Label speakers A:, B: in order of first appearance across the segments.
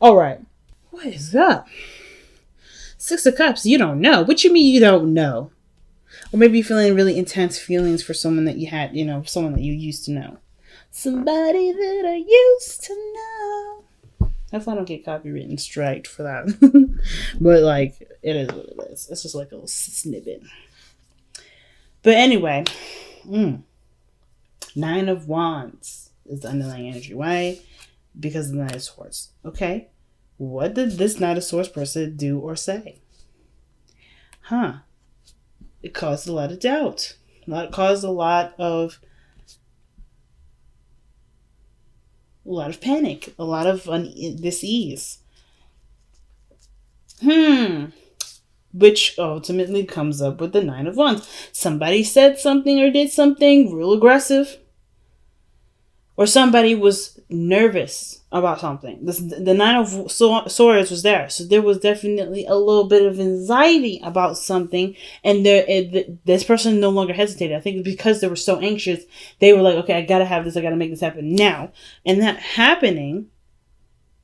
A: All right. What is up? Six of Cups, you don't know. What you mean you don't know? Or maybe you're feeling really intense feelings for someone that you had, someone that you used to know. Somebody that I used to know. Hopefully I don't get copywritten striked for that. But, like, it is what it is. It's just like a little snippet. But anyway, Nine of Wands is the underlying energy. Why? Because of the Knight of Swords. Okay. What did this Knight of Swords person do or say? It caused a lot of doubt. It caused a lot of panic. A lot of dis-ease. Which ultimately comes up with the Nine of Wands. Somebody said something or did something real aggressive. Or somebody was nervous about something. The Nine of Swords was there. So there was definitely a little bit of anxiety about something. And this person no longer hesitated. I think because they were so anxious, they were like, okay, I got to have this. I got to make this happen now. And that happening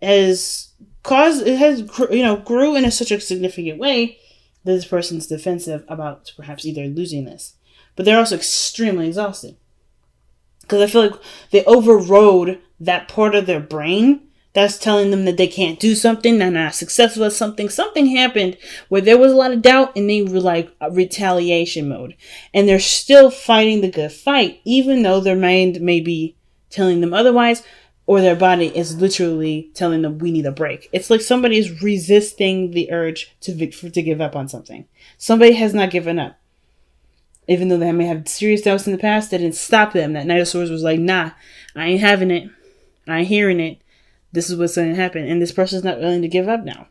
A: has grew in such a significant way that this person's defensive about perhaps either losing this. But they're also extremely exhausted. Because I feel like they overrode that part of their brain that's telling them that they can't do something, they're not successful at something. Something happened where there was a lot of doubt and they were like retaliation mode. And they're still fighting the good fight, even though their mind may be telling them otherwise, or their body is literally telling them we need a break. It's like somebody is resisting the urge to give up on something. Somebody has not given up. Even though they may have serious doubts in the past, that didn't stop them. That Knight of Swords was like, nah, I ain't having it. I ain't hearing it. This is what's going to happen. And this person's not willing to give up now.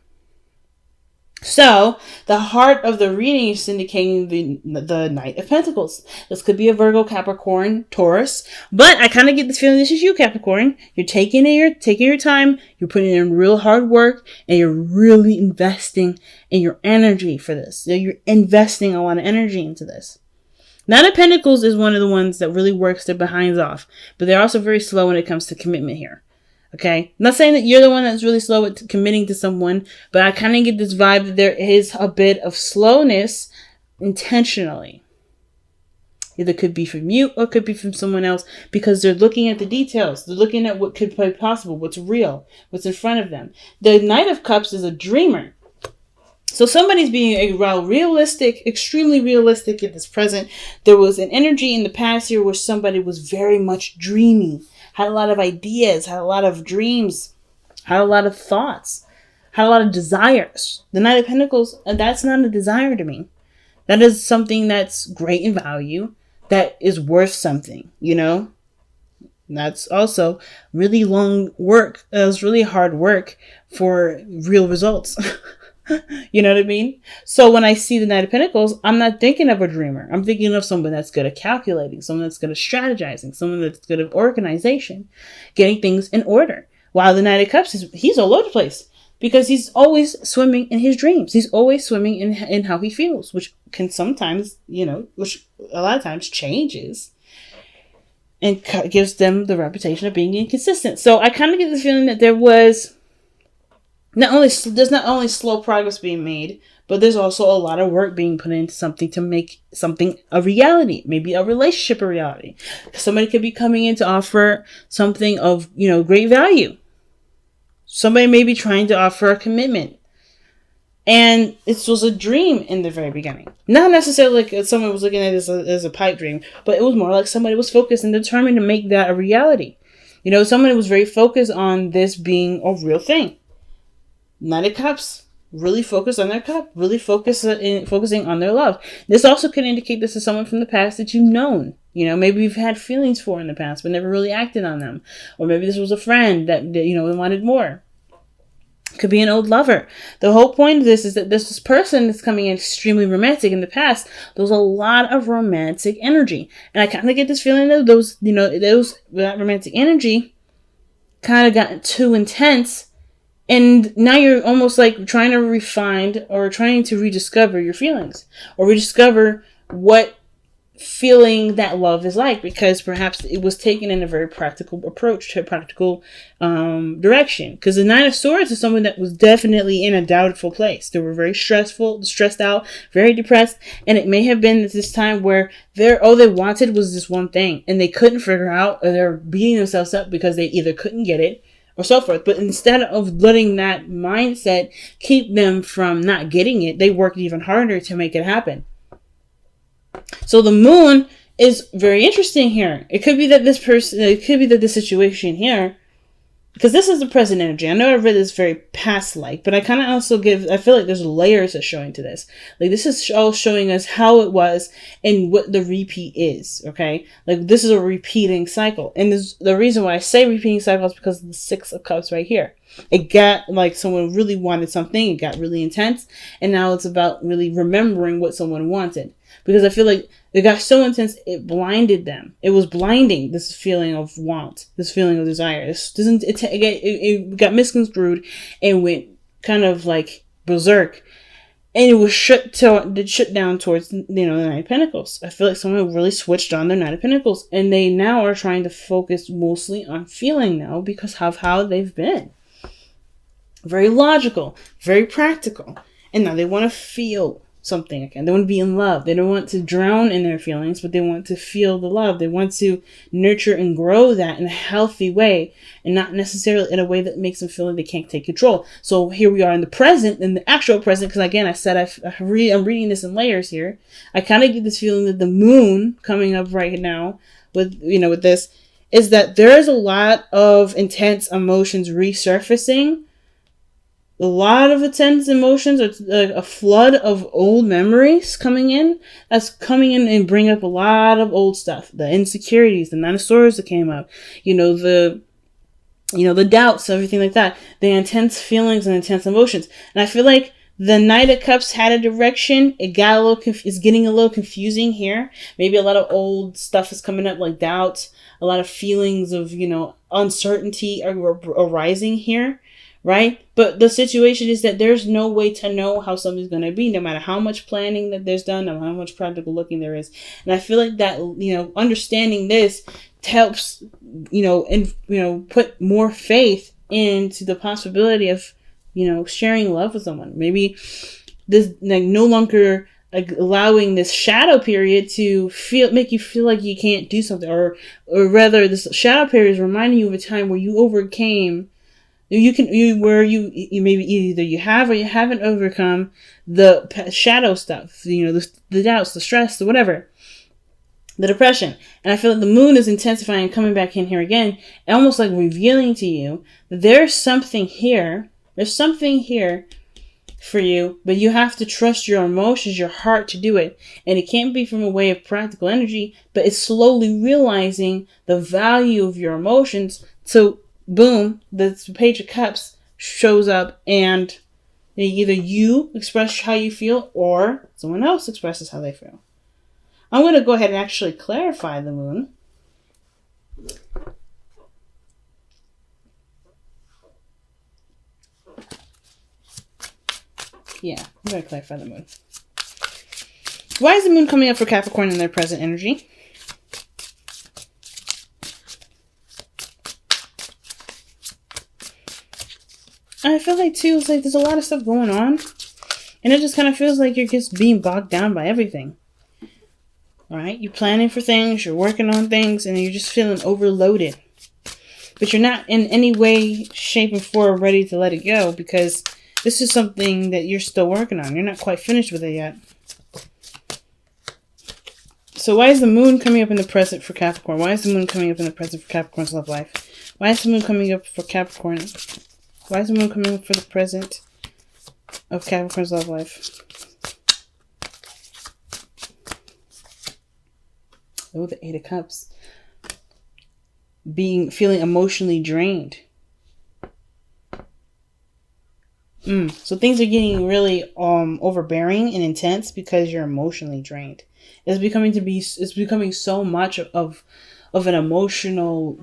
A: So, the heart of the reading is indicating the Knight of Pentacles. This could be a Virgo, Capricorn, Taurus. But I kind of get this feeling this is you, Capricorn. You're taking your time. You're putting in real hard work. And you're really investing in your energy for this. So you're investing a lot of energy into this. Knight of Pentacles is one of the ones that really works their behinds off. But they're also very slow when it comes to commitment here. Okay? I'm not saying that you're the one that's really slow at committing to someone. But I kind of get this vibe that there is a bit of slowness intentionally. Either could be from you or could be from someone else. Because they're looking at the details. They're looking at what could be possible. What's real. What's in front of them. The Knight of Cups is a dreamer. So somebody's being realistic, extremely realistic in this present. There was an energy in the past year where somebody was very much dreamy, had a lot of ideas, had a lot of dreams, had a lot of thoughts, had a lot of desires. The Knight of Pentacles, that's not a desire to me. That is something that's great in value, that is worth something, That's also really long work. It was really hard work for real results. You know what I mean? So when I see the Knight of Pentacles, I'm not thinking of a dreamer. I'm thinking of someone that's good at calculating, someone that's good at strategizing, someone that's good at organization, getting things in order. While the Knight of Cups, he's all over the place because he's always swimming in his dreams. He's always swimming in how he feels, which can sometimes, which a lot of times changes and gives them the reputation of being inconsistent. So I kind of get the feeling that there's not only slow progress being made, but there's also a lot of work being put into something to make something a reality, maybe a relationship a reality. Somebody could be coming in to offer something of, great value. Somebody may be trying to offer a commitment. And it was a dream in the very beginning. Not necessarily like someone was looking at it as a pipe dream, but it was more like somebody was focused and determined to make that a reality. Somebody was very focused on this being a real thing. Knight of Cups, really focused on their cup, really focusing on their love. This also could indicate this is someone from the past that you've known. Maybe you've had feelings for in the past, but never really acted on them. Or maybe this was a friend that wanted more. Could be an old lover. The whole point of this is that this person is coming in extremely romantic. In the past, there was a lot of romantic energy. And I kind of get this feeling that that romantic energy kind of got too intense. And now you're almost like trying to refine or trying to rediscover your feelings or rediscover what feeling that love is like, because perhaps it was taken in a very practical approach to a practical direction. Because the Nine of Swords is someone that was definitely in a doubtful place. They were very stressed out, very depressed, and it may have been at this time where all they wanted was this one thing, and they couldn't figure out, or they're beating themselves up because they either couldn't get it or so forth. But instead of letting that mindset keep them from not getting it, they worked even harder to make it happen. So the moon is very interesting here. It could be that this situation here, because this is the present energy. I know I've read this very past-like, but I kind of also I feel like there's layers of showing to this. Like, this is all showing us how it was and what the repeat is, okay? Like, this is a repeating cycle. And the reason why I say repeating cycle is because of the Six of Cups right here. It got like someone really wanted something, it got really intense, and now it's about really remembering what someone wanted. Because I feel like it got so intense, it blinded them. It was blinding, this feeling of want, this feeling of desire. It got misconstrued and went kind of like berserk. And it was shut down towards, the Nine of Pentacles. I feel like someone really switched on their Nine of Pentacles. And they now are trying to focus mostly on feeling now because of how they've been. Very logical, very practical. And now they want to feel something again. They want to be in love. They don't want to drown in their feelings, but they want to feel the love. They want to nurture and grow that in a healthy way, and not necessarily in a way that makes them feel like they can't take control. So here we are in the present, in the actual present, because again, I said I'm reading this in layers here. I kind of get this feeling that the moon coming up right now with this is that there is a lot of intense emotions resurfacing. A lot of intense emotions, or a flood of old memories coming in. That's coming in and bring up a lot of old stuff. The insecurities, the Nine of Swords that came up. The doubts, everything like that. The intense feelings and intense emotions. And I feel like the Knight of Cups had a direction. It got it's getting a little confusing here. Maybe a lot of old stuff is coming up, like doubts. A lot of feelings of, uncertainty are arising here. Right? But the situation is that there's no way to know how something's going to be, no matter how much planning that there's done, no matter how much practical looking there is. And I feel like that, understanding this helps, put more faith into the possibility of, sharing love with someone. Maybe this, no longer allowing this shadow period to make you feel like you can't do something, or rather this shadow period is reminding you of a time where you overcame. You maybe either you have or you haven't overcome the shadow stuff, the doubts, the stress, the whatever, the depression. And I feel like the moon is intensifying, coming back in here again, and almost like revealing to you that there's something here for you, but you have to trust your emotions, your heart to do it. And it can't be from a way of practical energy, but it's slowly realizing the value of your emotions. So boom, the Page of Cups shows up, and either you express how you feel or someone else expresses how they feel. I'm going to go ahead and actually clarify the moon. Yeah, I'm going to clarify the moon. Why is the moon coming up for Capricorn in their present energy? I feel like too, it's like there's a lot of stuff going on, and it just kind of feels like you're just being bogged down by everything. All right, you're planning for things, you're working on things, and you're just feeling overloaded. But you're not in any way, shape, or form ready to let it go, because this is something that you're still working on. You're not quite finished with it yet. So why is the moon coming up in the present for Capricorn? Why is the moon coming up in the present for Capricorn's love life? Why is the moon coming up for Capricorn? Why is the moon coming up for the present of Capricorn's love life? Oh, the Eight of Cups. Feeling emotionally drained. So things are getting really overbearing and intense because you're emotionally drained. It's becoming so much of an emotional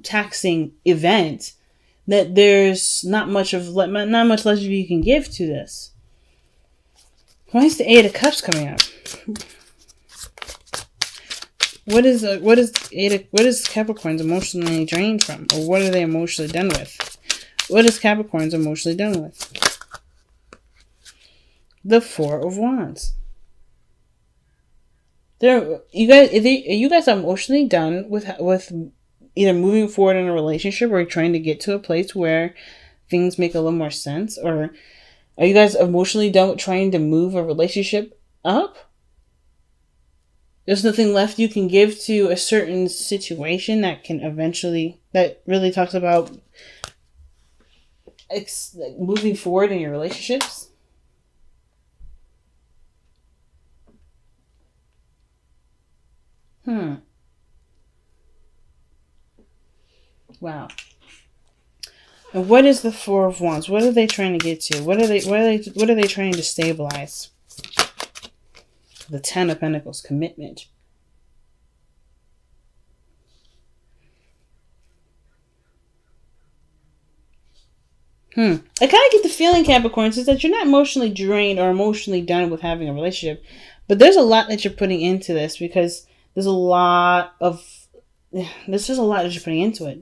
A: taxing event that there's not much leisure you can give to this. Why is the Eight of Cups coming up? what is Capricorn's emotionally drained from, or what are they emotionally done with? What is Capricorn's emotionally done with? The Four of Wands. You guys are emotionally done with either moving forward in a relationship or trying to get to a place where things make a little more sense, or are you guys emotionally done with trying to move a relationship up? There's nothing left you can give to a certain situation that really talks about moving forward in your relationships. Wow. And what is the Four of Wands? What are they trying to get to? What are they trying to stabilize? The Ten of Pentacles, commitment. I kind of get the feeling, Capricorns, is that you're not emotionally drained or emotionally done with having a relationship, but there's a lot that you're putting into this, because there's a lot that you're putting into it,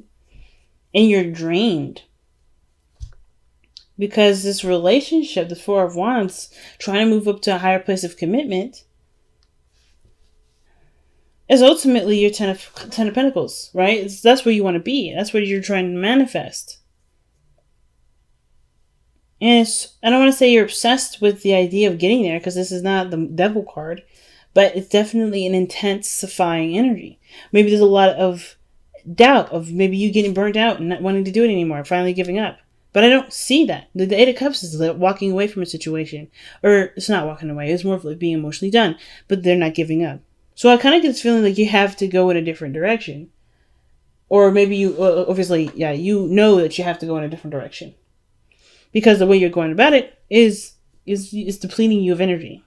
A: and you're drained. Because this relationship, the Four of Wands, trying to move up to a higher place of commitment, is ultimately your Ten of Pentacles, right? That's where you want to be. That's what you're trying to manifest. And I don't want to say you're obsessed with the idea of getting there, because this is not the Devil card, but it's definitely an intensifying energy. Maybe there's a lot of doubt of maybe you getting burnt out and not wanting to do it anymore, finally giving up. But I don't see that. The Eight of Cups is walking away from a situation. Or it's not walking away. It's more of like being emotionally done. But they're not giving up. So I kind of get this feeling like you have to go in a different direction. Or maybe obviously, you know that you have to go in a different direction. Because the way you're going about it is depleting you of energy.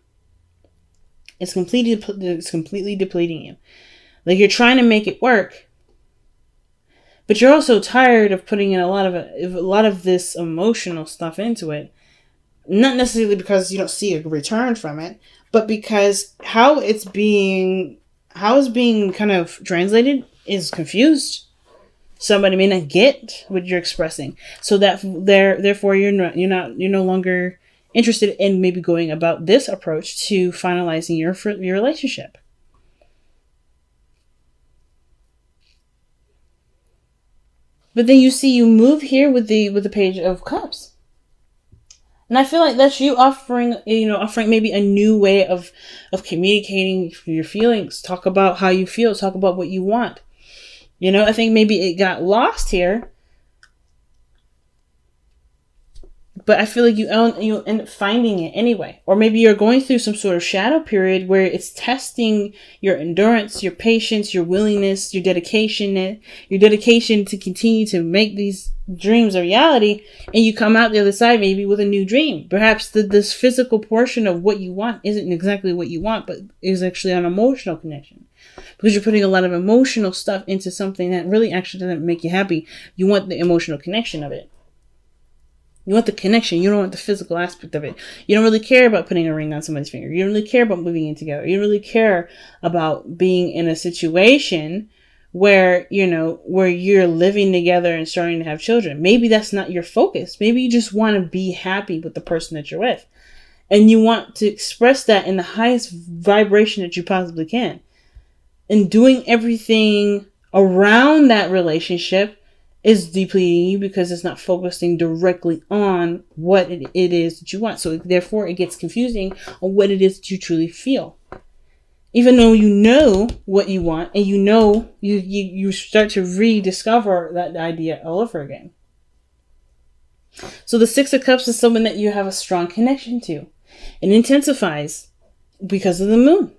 A: It's completely depleting you. Like you're trying to make it work, but you're also tired of putting in a lot of this emotional stuff into it. Not necessarily because you don't see a return from it, but because how it's being kind of translated is confused. Somebody may not get what you're expressing, so that therefore you're no longer interested in maybe going about this approach to finalizing your relationship. But then you move here with the Page of Cups. And I feel like that's you offering maybe a new way of communicating your feelings. Talk about how you feel. Talk about what you want. I think maybe it got lost here. But I feel like you'll end up finding it anyway. Or maybe you're going through some sort of shadow period where it's testing your endurance, your patience, your willingness, your dedication to continue to make these dreams a reality. And you come out the other side maybe with a new dream. Perhaps this physical portion of what you want isn't exactly what you want, but is actually an emotional connection. Because you're putting a lot of emotional stuff into something that really actually doesn't make you happy. You want the emotional connection of it. You want the connection. You don't want the physical aspect of it. You don't really care about putting a ring on somebody's finger. You don't really care about moving in together. You don't really care about being in a situation where you're living together and starting to have children. Maybe that's not your focus. Maybe you just want to be happy with the person that you're with. And you want to express that in the highest vibration that you possibly can. And doing everything around that relationship is depleting you because it's not focusing directly on what it is that you want. So therefore it gets confusing on what it is that you truly feel. Even though you know what you want and you start to rediscover that idea all over again. So the Six of Cups is someone that you have a strong connection to. It intensifies because of the moon.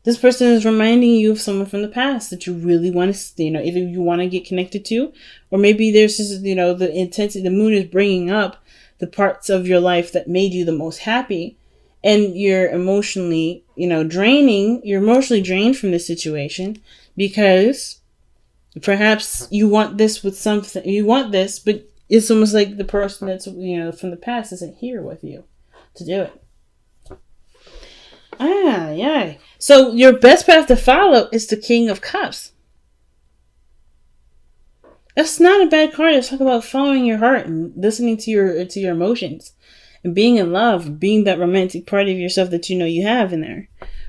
A: This person is reminding you of someone from the past that you really want to, either you want to get connected to, or maybe there's just, the intensity. The moon is bringing up the parts of your life that made you the most happy, and you're emotionally, draining. You're emotionally drained from this situation because perhaps you want this with something. You want this, but it's almost like the person that's, from the past isn't here with you to do it. Ah, yeah. So your best path to follow is the King of Cups. That's not a bad card. Let's talk about following your heart and listening to your emotions and being in love, being that romantic part of yourself that you know you have in there.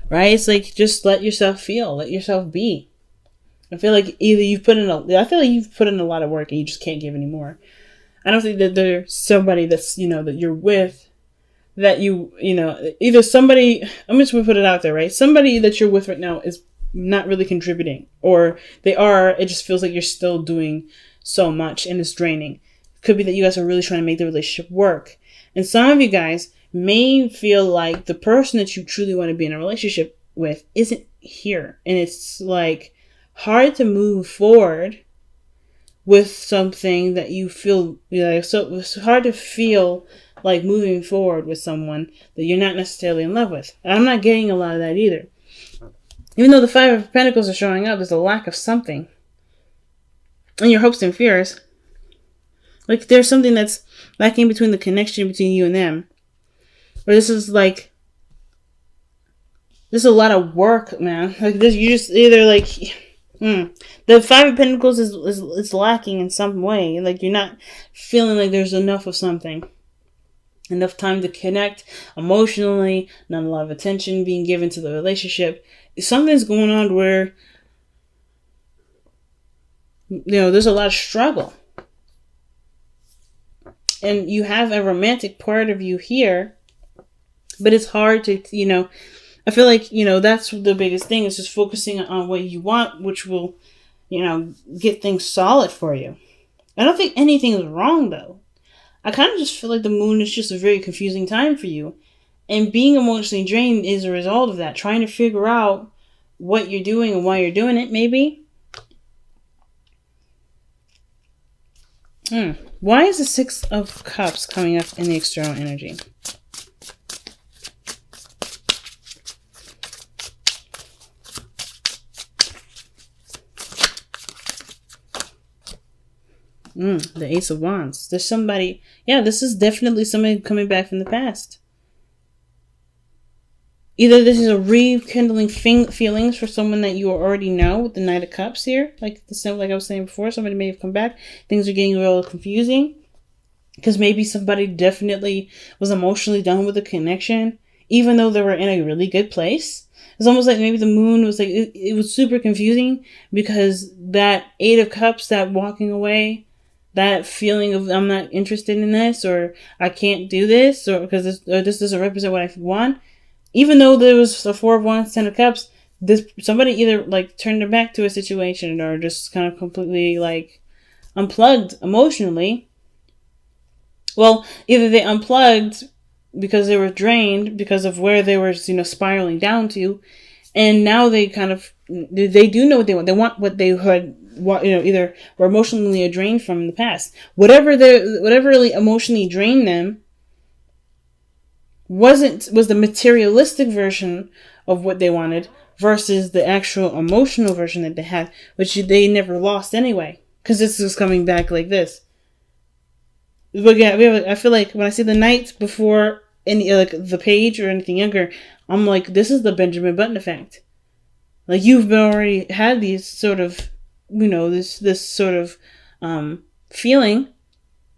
A: Right? It's like just let yourself feel, let yourself be. I feel like you've put in a lot of work and you just can't give anymore. I don't think that there's somebody that's, that you're with that either somebody, I'm just going to put it out there, right? Somebody that you're with right now is not really contributing, or they are, it just feels like you're still doing so much and it's draining. It could be that you guys are really trying to make the relationship work. And some of you guys may feel like the person that you truly want to be in a relationship with isn't here. And it's like hard to move forward with something that you feel, so it's hard to feel like moving forward with someone that you're not necessarily in love with. And I'm not getting a lot of that either. Even though the Five of Pentacles are showing up, there's a lack of something. And your hopes and fears. Like there's something that's lacking between the connection between you and them. Or this is like, there's a lot of work, man. Like this, you just either like, the Five of Pentacles is lacking in some way. Like you're not feeling like there's enough of something. Enough time to connect emotionally, not a lot of attention being given to the relationship. Something's going on where, there's a lot of struggle. And you have a romantic part of you here, but it's hard to, I feel like, that's the biggest thing is just focusing on what you want, which will, get things solid for you. I don't think anything is wrong though. I kind of just feel like the moon is just a very confusing time for you. And being emotionally drained is a result of that. Trying to figure out what you're doing and why you're doing it, maybe. Why is the Six of Cups coming up in the external energy? The Ace of Wands. There's somebody, this is definitely somebody coming back from the past. Either this is a rekindling feelings for someone that you already know with the Knight of Cups here. Like I was saying before, somebody may have come back. Things are getting real confusing. Because maybe somebody definitely was emotionally done with the connection. Even though they were in a really good place. It's almost like maybe the moon was like, it was super confusing. Because that Eight of Cups, that walking away, that feeling of I'm not interested in this, or I can't do this, or because this doesn't represent what I want. Even though there was a Four of Wands, Ten of Cups, somebody either like turned their back to a situation or just kind of completely like unplugged emotionally. Well, either they unplugged because they were drained because of where they were, spiraling down to, and now they do know what they want. They want what they had, either were emotionally drained from in the past. Whatever really emotionally drained them was the materialistic version of what they wanted versus the actual emotional version that they had, which they never lost anyway. Because this is coming back like this. But yeah, I feel like when I see the Knight before any like the Page or anything younger, I'm like, this is the Benjamin Button effect. Like you've already had these sort of, this sort of feeling.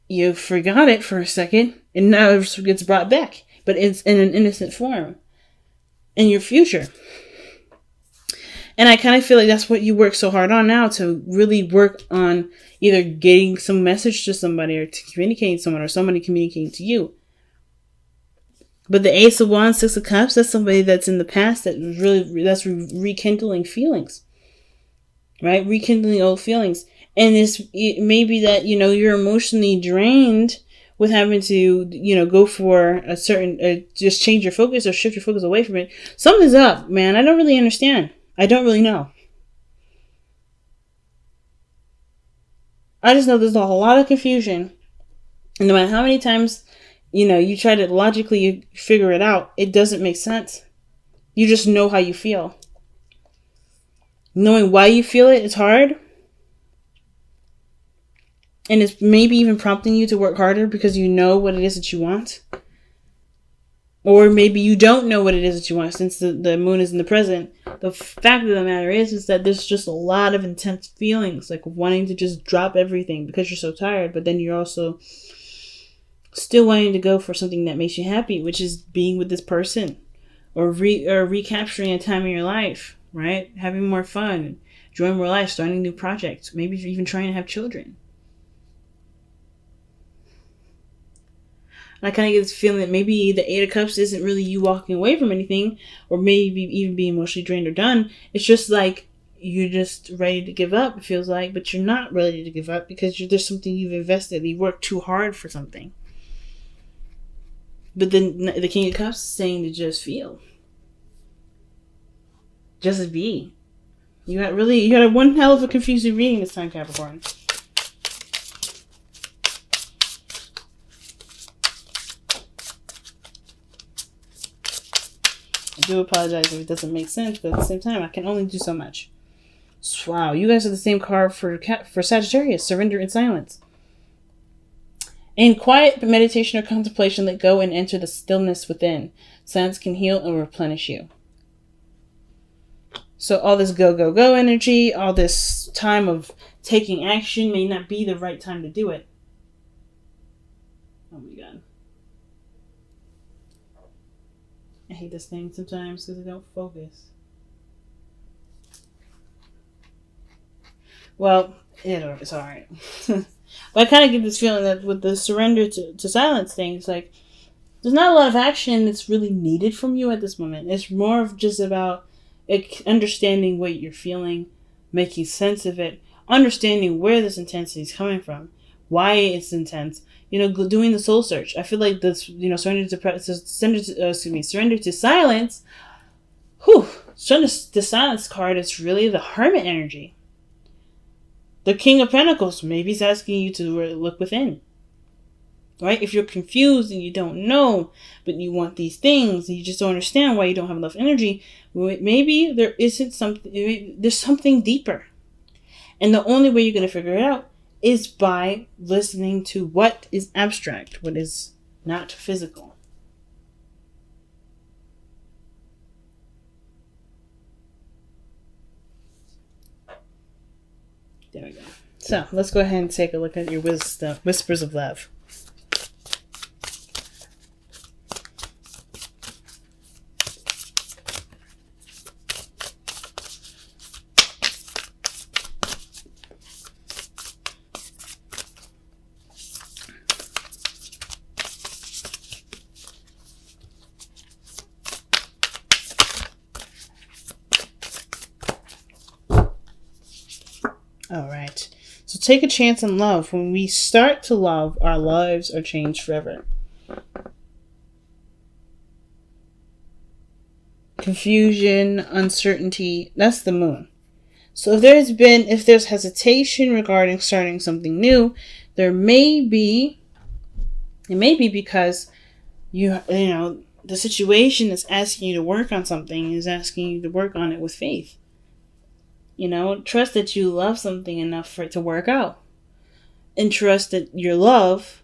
A: You forgot it for a second, and now it gets brought back. But it's in an innocent form in your future. And I kind of feel like that's what you work so hard on now, to really work on either getting some message to somebody or to communicating to someone or somebody communicating to you. But the Ace of Wands, Six of Cups, that's somebody that's in the past that's rekindling feelings, right? Rekindling old feelings. And it may be that, you're emotionally drained with having to, go for a certain, just change your focus or shift your focus away from it. Something's up, man. I don't really understand. I don't really know. I just know there's a lot of confusion. And no matter how many times, you try to logically figure it out, it doesn't make sense. You just know how you feel. Knowing why you feel it is hard. And it's maybe even prompting you to work harder because you know what it is that you want. Or maybe you don't know what it is that you want since the moon is in the present. The fact of the matter is that there's just a lot of intense feelings, like wanting to just drop everything because you're so tired, but then you're also still wanting to go for something that makes you happy, which is being with this person or recapturing a time in your life, right? Having more fun, enjoying more life, starting new projects, maybe even trying to have children. And I kind of get this feeling that maybe the Eight of Cups isn't really you walking away from anything, or maybe even being emotionally drained or done. It's just like you're just ready to give up, it feels like, but you're not ready to give up because there's something you've invested. You worked too hard for something. But then the King of Cups is saying to just feel. Just be. You got one hell of a confusing reading this time, Capricorn. I do apologize if it doesn't make sense, but at the same time, I can only do so much. Wow, you guys are the same card for Sagittarius, surrender and silence. In quiet meditation or contemplation, let go and enter the stillness within. Silence can heal and replenish you. So all this go, go, go energy, all this time of taking action may not be the right time to do it. Oh my God. I hate this thing sometimes because I don't focus. Well, it's alright. But I kind of get this feeling that with the surrender to silence thing, it's like there's not a lot of action that's really needed from you at this moment. It's more of just about understanding what you're feeling, making sense of it, understanding where this intensity is coming from, why it's intense. Doing the soul search. I feel like this, surrender to silence. Surrender to silence card is really the Hermit energy. The King of Pentacles, maybe he's asking you to look within. Right? If you're confused and you don't know, but you want these things, and you just don't understand why you don't have enough energy, maybe there's something deeper. And the only way you're going to figure it out is by listening to what is abstract, what is not physical. There we go. So let's go ahead and take a look at your whispers of love. All right. So take a chance on love. When we start to love, our lives are changed forever. Confusion, uncertainty, that's the moon. So if there's hesitation regarding starting something new, it may be because the situation is asking you to work on something, is asking you to work on it with faith. Trust that you love something enough for it to work out. And trust that your love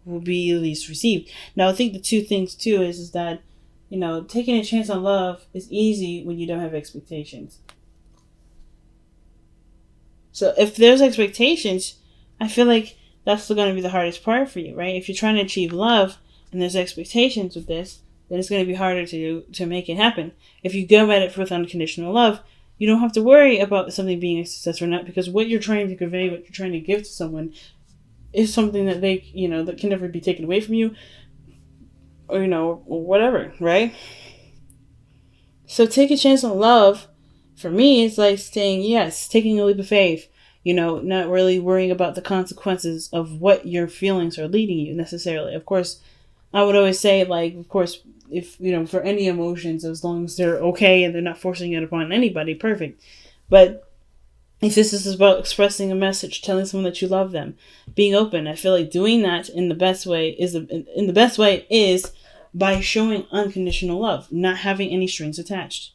A: will be at least received. Now, I think the two things, too, is that, taking a chance on love is easy when you don't have expectations. So if there's expectations, I feel like that's going to be the hardest part for you, right? If you're trying to achieve love and there's expectations with this, then it's going to be harder to make it happen. If you go at it with unconditional love, you don't have to worry about something being a success or not, because what you're trying to convey, what you're trying to give to someone is something that they, that can never be taken away from you, or, or whatever, right? So take a chance on love. For me, it's like saying yes, taking a leap of faith, not really worrying about the consequences of what your feelings are leading you necessarily. Of course, I would always say, of course, if, for any emotions, as long as they're okay and they're not forcing it upon anybody, perfect. But if this is about expressing a message, telling someone that you love them, being open, I feel like doing that in the best way is by showing unconditional love, not having any strings attached.